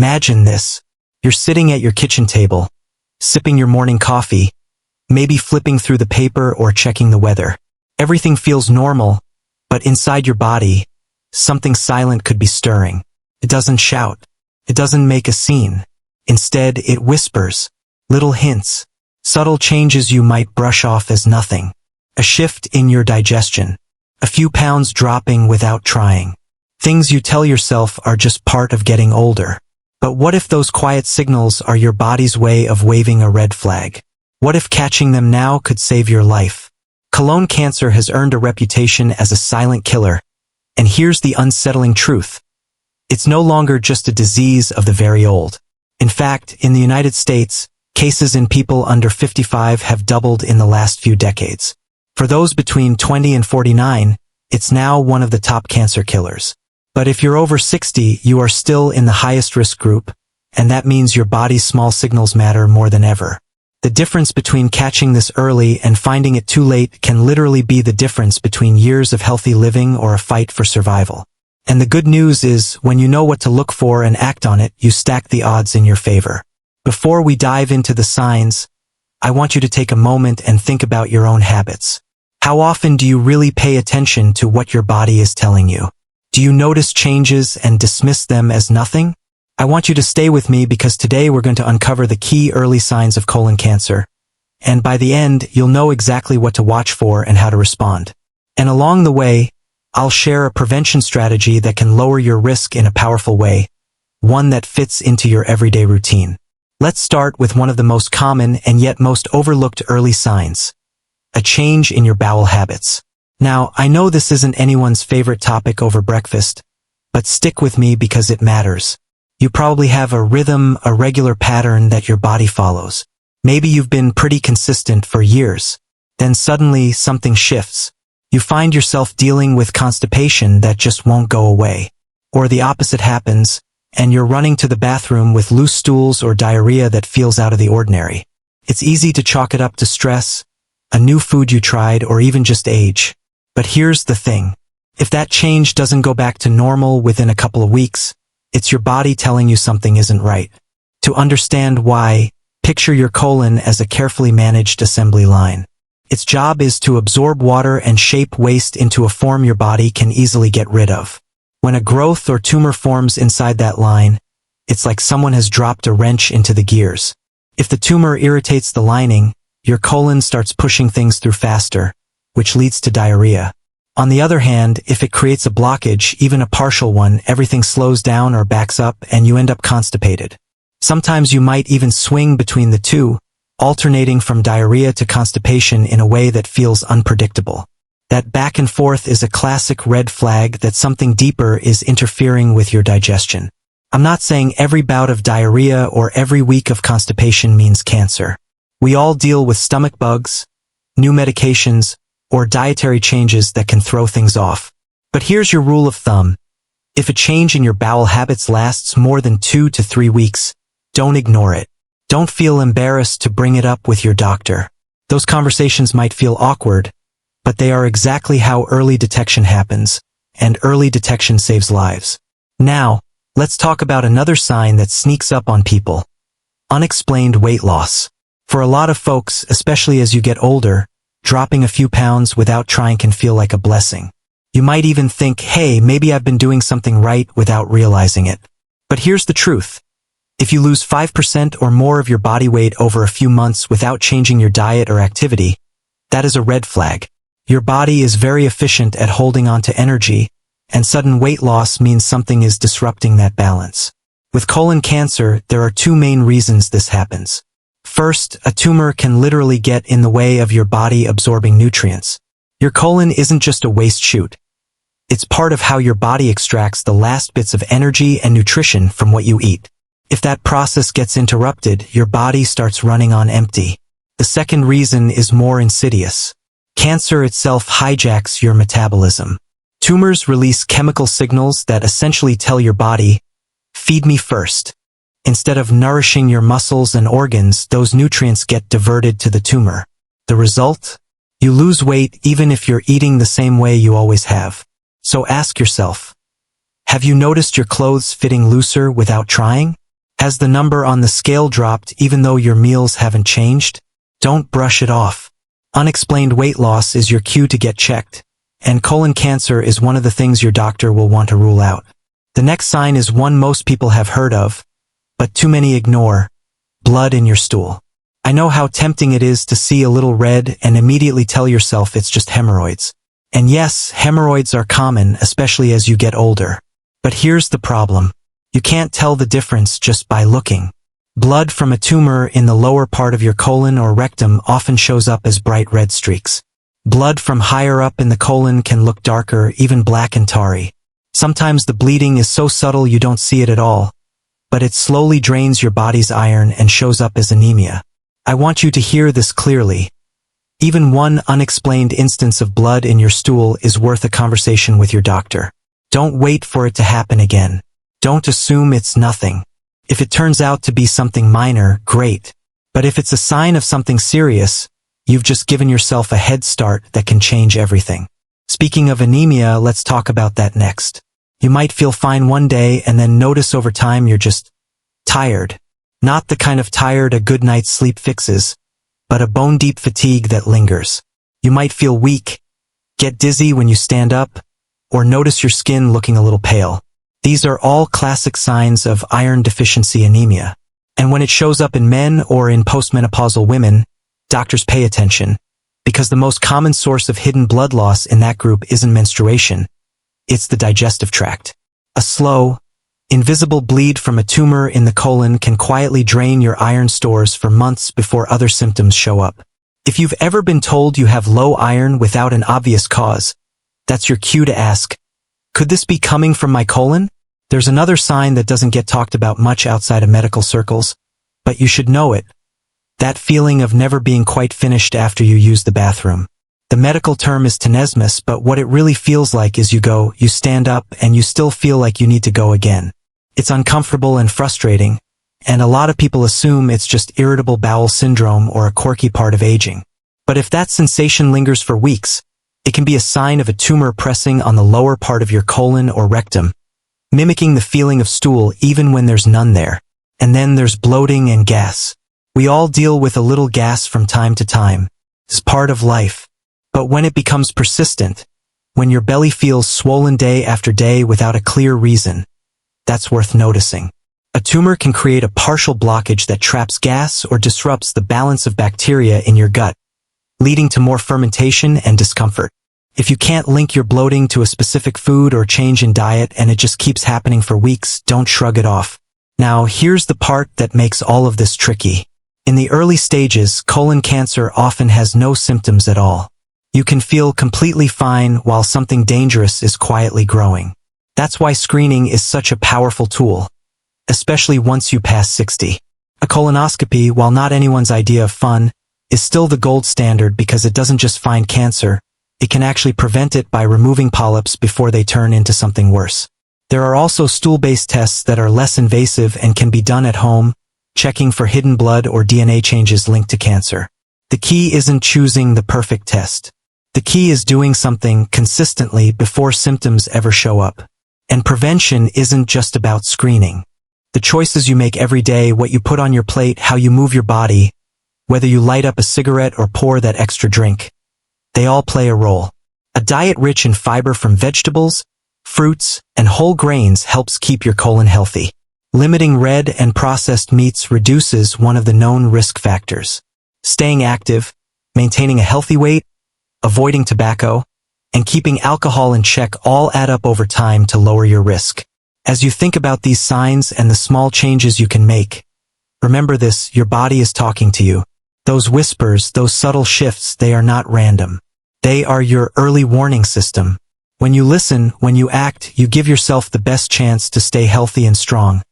Imagine this. You're sitting at your kitchen table, sipping your morning coffee, maybe flipping through the paper or checking the weather. Everything feels normal, but inside your body, something silent could be stirring. It doesn't shout. It doesn't make a scene. Instead, it whispers. Little hints. Subtle changes you might brush off as nothing. A shift in your digestion. A few pounds dropping without trying. Things you tell yourself are just part of getting older. But what if those quiet signals are your body's way of waving a red flag? What if catching them now could save your life? Colon cancer has earned a reputation as a silent killer. And here's the unsettling truth. It's no longer just a disease of the very old. In fact, in the United States, cases in people under 55 have doubled in the last few decades. For those between 20 and 49, it's now one of the top cancer killers. But if you're over 60, you are still in the highest risk group, and that means your body's small signals matter more than ever. The difference between catching this early and finding it too late can literally be the difference between years of healthy living or a fight for survival. And the good news is, when you know what to look for and act on it, you stack the odds in your favor. Before we dive into the signs, I want you to take a moment and think about your own habits. How often do you really pay attention to what your body is telling you? Do you notice changes and dismiss them as nothing? I want you to stay with me because today we're going to uncover the key early signs of colon cancer. And by the end, you'll know exactly what to watch for and how to respond. And along the way, I'll share a prevention strategy that can lower your risk in a powerful way, one that fits into your everyday routine. Let's start with one of the most common and yet most overlooked early signs. A change in your bowel habits. Now, I know this isn't anyone's favorite topic over breakfast, but stick with me because it matters. You probably have a rhythm, a regular pattern that your body follows. Maybe you've been pretty consistent for years. Then suddenly something shifts. You find yourself dealing with constipation that just won't go away. Or the opposite happens, and you're running to the bathroom with loose stools or diarrhea that feels out of the ordinary. It's easy to chalk it up to stress, a new food you tried, or even just age. But here's the thing. If that change doesn't go back to normal within a couple of weeks, it's your body telling you something isn't right. To understand why, picture your colon as a carefully managed assembly line. Its job is to absorb water and shape waste into a form your body can easily get rid of. When a growth or tumor forms inside that line, it's like someone has dropped a wrench into the gears. If the tumor irritates the lining, your colon starts pushing things through faster, which leads to diarrhea. On the other hand, if it creates a blockage, even a partial one, everything slows down or backs up and you end up constipated. Sometimes you might even swing between the two, alternating from diarrhea to constipation in a way that feels unpredictable. That back and forth is a classic red flag that something deeper is interfering with your digestion. I'm not saying every bout of diarrhea or every week of constipation means cancer. We all deal with stomach bugs, new medications, or dietary changes that can throw things off. But here's your rule of thumb. If a change in your bowel habits lasts more than 2 to 3 weeks, don't ignore it. Don't feel embarrassed to bring it up with your doctor. Those conversations might feel awkward, but they are exactly how early detection happens, and early detection saves lives. Now, let's talk about another sign that sneaks up on people. Unexplained weight loss. For a lot of folks, especially as you get older, dropping a few pounds without trying can feel like a blessing. You might even think, hey, maybe I've been doing something right without realizing it. But here's the truth. If you lose 5% or more of your body weight over a few months without changing your diet or activity, that is a red flag. Your body is very efficient at holding on to energy, and sudden weight loss means something is disrupting that balance. With colon cancer, there are 2 main reasons this happens. First, a tumor can literally get in the way of your body absorbing nutrients. Your colon isn't just a waste chute. It's part of how your body extracts the last bits of energy and nutrition from what you eat. If that process gets interrupted, your body starts running on empty. The second reason is more insidious. Cancer itself hijacks your metabolism. Tumors release chemical signals that essentially tell your body, feed me first. Instead of nourishing your muscles and organs, those nutrients get diverted to the tumor. The result? You lose weight even if you're eating the same way you always have. So ask yourself, have you noticed your clothes fitting looser without trying? Has the number on the scale dropped even though your meals haven't changed? Don't brush it off. Unexplained weight loss is your cue to get checked, and colon cancer is one of the things your doctor will want to rule out. The next sign is one most people have heard of, but too many ignore: blood in your stool. I know how tempting it is to see a little red and immediately tell yourself it's just hemorrhoids. And yes, hemorrhoids are common, especially as you get older. But here's the problem. You can't tell the difference just by looking. Blood from a tumor in the lower part of your colon or rectum often shows up as bright red streaks. Blood from higher up in the colon can look darker, even black and tarry. Sometimes the bleeding is so subtle you don't see it at all, but it slowly drains your body's iron and shows up as anemia. I want you to hear this clearly. Even one unexplained instance of blood in your stool is worth a conversation with your doctor. Don't wait for it to happen again. Don't assume it's nothing. If it turns out to be something minor, great. But if it's a sign of something serious, you've just given yourself a head start that can change everything. Speaking of anemia, let's talk about that next. You might feel fine one day and then notice over time you're just tired. Not the kind of tired a good night's sleep fixes, but a bone-deep fatigue that lingers. You might feel weak, get dizzy when you stand up, or notice your skin looking a little pale. These are all classic signs of iron deficiency anemia. And when it shows up in men or in postmenopausal women, doctors pay attention, because the most common source of hidden blood loss in that group isn't menstruation, it's the digestive tract. A slow, invisible bleed from a tumor in the colon can quietly drain your iron stores for months before other symptoms show up. If you've ever been told you have low iron without an obvious cause, that's your cue to ask, could this be coming from my colon? There's another sign that doesn't get talked about much outside of medical circles, but you should know it. That feeling of never being quite finished after you use the bathroom. The medical term is tenesmus, but what it really feels like is you stand up, and you still feel like you need to go again. It's uncomfortable and frustrating, and a lot of people assume it's just irritable bowel syndrome or a quirky part of aging. But if that sensation lingers for weeks, it can be a sign of a tumor pressing on the lower part of your colon or rectum, mimicking the feeling of stool even when there's none there. And then there's bloating and gas. We all deal with a little gas from time to time. It's part of life. But when it becomes persistent, when your belly feels swollen day after day without a clear reason, that's worth noticing. A tumor can create a partial blockage that traps gas or disrupts the balance of bacteria in your gut, leading to more fermentation and discomfort. If you can't link your bloating to a specific food or change in diet and it just keeps happening for weeks, don't shrug it off. Now, here's the part that makes all of this tricky. In the early stages, colon cancer often has no symptoms at all. You can feel completely fine while something dangerous is quietly growing. That's why screening is such a powerful tool, especially once you pass 60. A colonoscopy, while not anyone's idea of fun, is still the gold standard because it doesn't just find cancer, it can actually prevent it by removing polyps before they turn into something worse. There are also stool-based tests that are less invasive and can be done at home, checking for hidden blood or DNA changes linked to cancer. The key isn't choosing the perfect test. The key is doing something consistently before symptoms ever show up. And prevention isn't just about screening. The choices you make every day, what you put on your plate, how you move your body, whether you light up a cigarette or pour that extra drink, they all play a role. A diet rich in fiber from vegetables, fruits, and whole grains helps keep your colon healthy. Limiting red and processed meats reduces one of the known risk factors. Staying active, maintaining a healthy weight, avoiding tobacco, and keeping alcohol in check all add up over time to lower your risk. As you think about these signs and the small changes you can make, remember this: your body is talking to you. Those whispers, those subtle shifts, they are not random. They are your early warning system. When you listen, when you act, you give yourself the best chance to stay healthy and strong,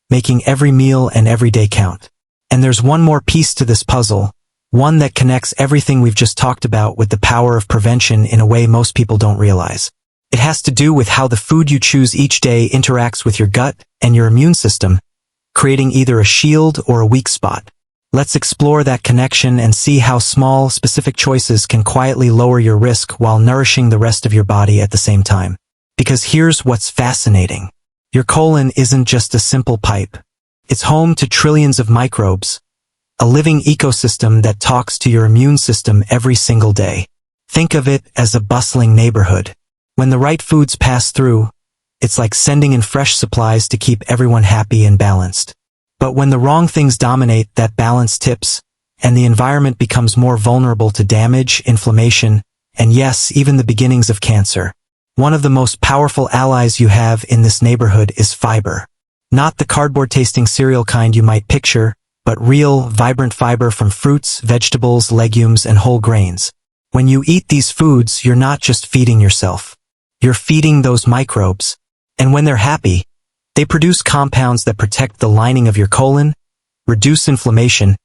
making every meal and every day count. And there's one more piece to this puzzle, one that connects everything we've just talked about with the power of prevention in a way most people don't realize. It has to do with how the food you choose each day interacts with your gut and your immune system, creating either a shield or a weak spot. Let's explore that connection and see how small, specific choices can quietly lower your risk while nourishing the rest of your body at the same time. Because here's what's fascinating. Your colon isn't just a simple pipe. It's home to trillions of microbes, a living ecosystem that talks to your immune system every single day. Think of it as a bustling neighborhood. When the right foods pass through, it's like sending in fresh supplies to keep everyone happy and balanced. But when the wrong things dominate, that balance tips, and the environment becomes more vulnerable to damage, inflammation, and yes, even the beginnings of cancer. One of the most powerful allies you have in this neighborhood is fiber. Not the cardboard-tasting cereal kind you might picture, but real, vibrant fiber from fruits, vegetables, legumes, and whole grains. When you eat these foods, you're not just feeding yourself. You're feeding those microbes. And when they're happy, they produce compounds that protect the lining of your colon, reduce inflammation,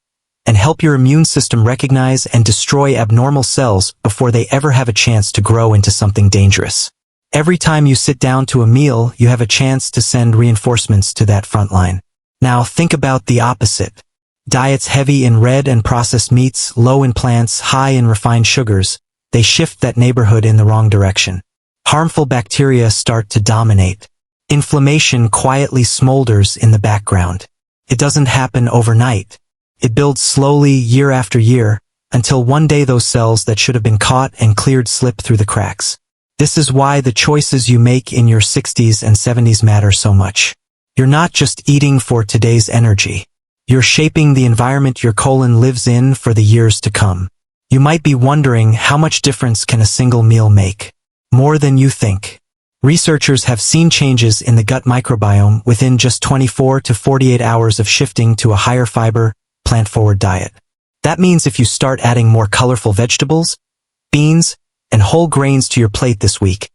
and help your immune system recognize and destroy abnormal cells before they ever have a chance to grow into something dangerous. Every time you sit down to a meal, you have a chance to send reinforcements to that front line. Now think about the opposite. Diets heavy in red and processed meats, low in plants, high in refined sugars, they shift that neighborhood in the wrong direction. Harmful bacteria start to dominate. Inflammation quietly smolders in the background. It doesn't happen overnight. It builds slowly year after year, until one day those cells that should have been caught and cleared slip through the cracks. This is why the choices you make in your 60s and 70s matter so much. You're not just eating for today's energy. You're shaping the environment your colon lives in for the years to come. You might be wondering, how much difference can a single meal make? More than you think. Researchers have seen changes in the gut microbiome within just 24 to 48 hours of shifting to a higher fiber, plant-forward diet. That means if you start adding more colorful vegetables, beans, and whole grains to your plate this week,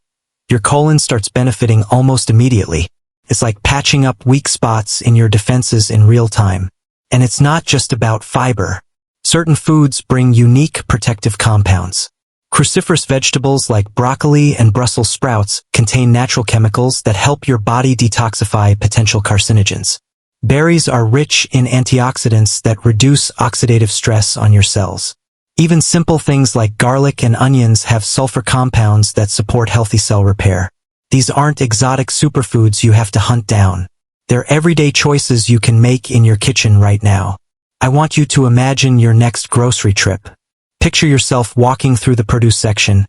your colon starts benefiting almost immediately. It's like patching up weak spots in your defenses in real time. And it's not just about fiber. Certain foods bring unique protective compounds. Cruciferous vegetables like broccoli and Brussels sprouts contain natural chemicals that help your body detoxify potential carcinogens. Berries are rich in antioxidants that reduce oxidative stress on your cells. Even simple things like garlic and onions have sulfur compounds that support healthy cell repair. These aren't exotic superfoods you have to hunt down. They're everyday choices you can make in your kitchen right now. I want you to imagine your next grocery trip. Picture yourself walking through the produce section,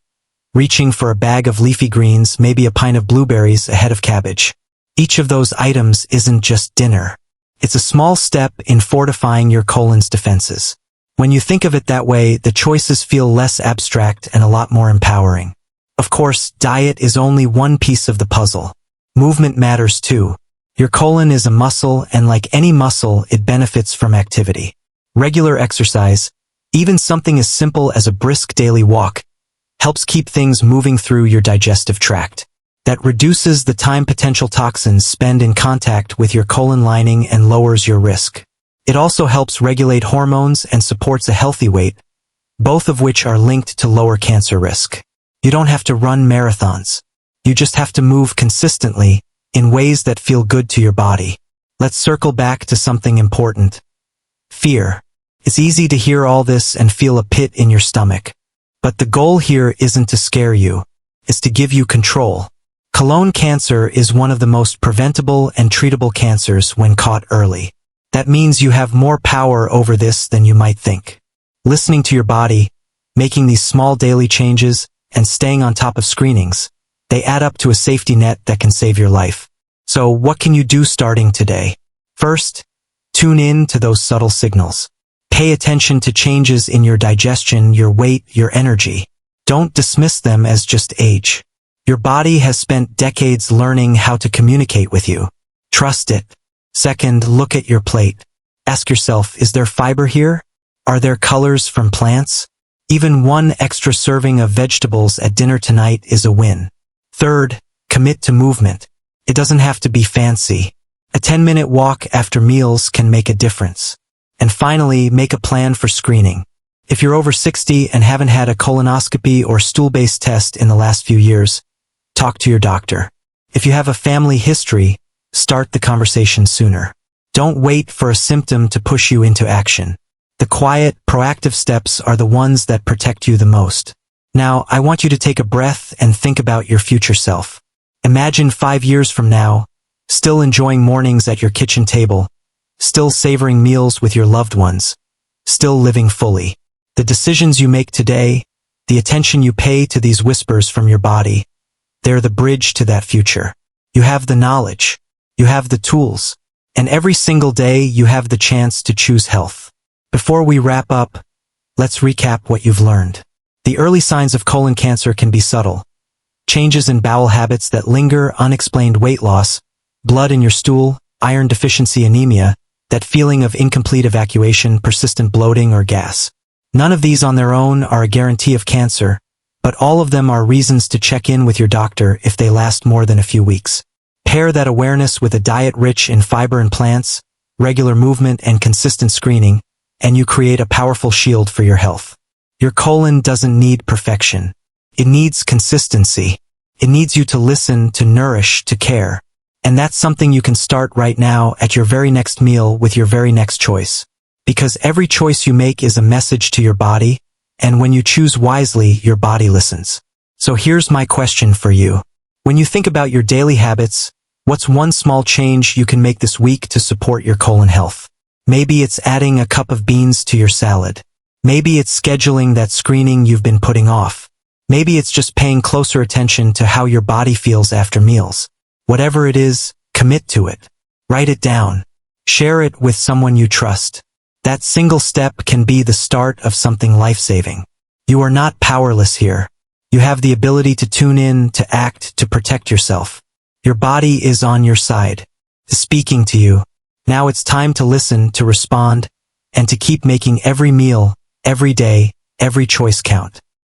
reaching for a bag of leafy greens, maybe a pint of blueberries, a head of cabbage. Each of those items isn't just dinner. It's a small step in fortifying your colon's defenses. When you think of it that way, the choices feel less abstract and a lot more empowering. Of course, diet is only one piece of the puzzle. Movement matters too. Your colon is a muscle, and like any muscle, it benefits from activity. Regular exercise, even something as simple as a brisk daily walk, helps keep things moving through your digestive tract. That reduces the time potential toxins spend in contact with your colon lining and lowers your risk. It also helps regulate hormones and supports a healthy weight, both of which are linked to lower cancer risk. You don't have to run marathons. You just have to move consistently in ways that feel good to your body. Let's circle back to something important. Fear. It's easy to hear all this and feel a pit in your stomach. But the goal here isn't to scare you. It's to give you control. Colon cancer is one of the most preventable and treatable cancers when caught early. That means you have more power over this than you might think. Listening to your body, making these small daily changes, and staying on top of screenings, they add up to a safety net that can save your life. So what can you do starting today? First, tune in to those subtle signals. Pay attention to changes in your digestion, your weight, your energy. Don't dismiss them as just age. Your body has spent decades learning how to communicate with you. Trust it. Second, look at your plate. Ask yourself, is there fiber here? Are there colors from plants? Even one extra serving of vegetables at dinner tonight is a win. Third, commit to movement. It doesn't have to be fancy. A 10-minute walk after meals can make a difference. And finally, make a plan for screening. If you're over 60 and haven't had a colonoscopy or stool-based test in the last few years, talk to your doctor. If you have a family history, start the conversation sooner. Don't wait for a symptom to push you into action. The quiet, proactive steps are the ones that protect you the most. Now, I want you to take a breath and think about your future self. Imagine 5 years from now, still enjoying mornings at your kitchen table, still savoring meals with your loved ones, still living fully. The decisions you make today, the attention you pay to these whispers from your body, they're the bridge to that future. You have the knowledge, you have the tools, and every single day you have the chance to choose health. Before we wrap up, let's recap what you've learned. The early signs of colon cancer can be subtle. Changes in bowel habits that linger, unexplained weight loss, blood in your stool, iron deficiency anemia, that feeling of incomplete evacuation, persistent bloating or gas. None of these on their own are a guarantee of cancer, but all of them are reasons to check in with your doctor if they last more than a few weeks. Pair that awareness with a diet rich in fiber and plants, regular movement and consistent screening, and you create a powerful shield for your health. Your colon doesn't need perfection. It needs consistency. It needs you to listen, to nourish, to care. And that's something you can start right now at your very next meal with your very next choice. Because every choice you make is a message to your body, and when you choose wisely, your body listens. So here's my question for you. When you think about your daily habits, what's one small change you can make this week to support your colon health? Maybe it's adding a cup of beans to your salad. Maybe it's scheduling that screening you've been putting off. Maybe it's just paying closer attention to how your body feels after meals. Whatever it is, commit to it. Write it down. Share it with someone you trust. That single step can be the start of something life-saving. You are not powerless here. You have the ability to tune in, to act, to protect yourself. Your body is on your side, speaking to you. Now it's time to listen, to respond, and to keep making every meal, every day, every choice count.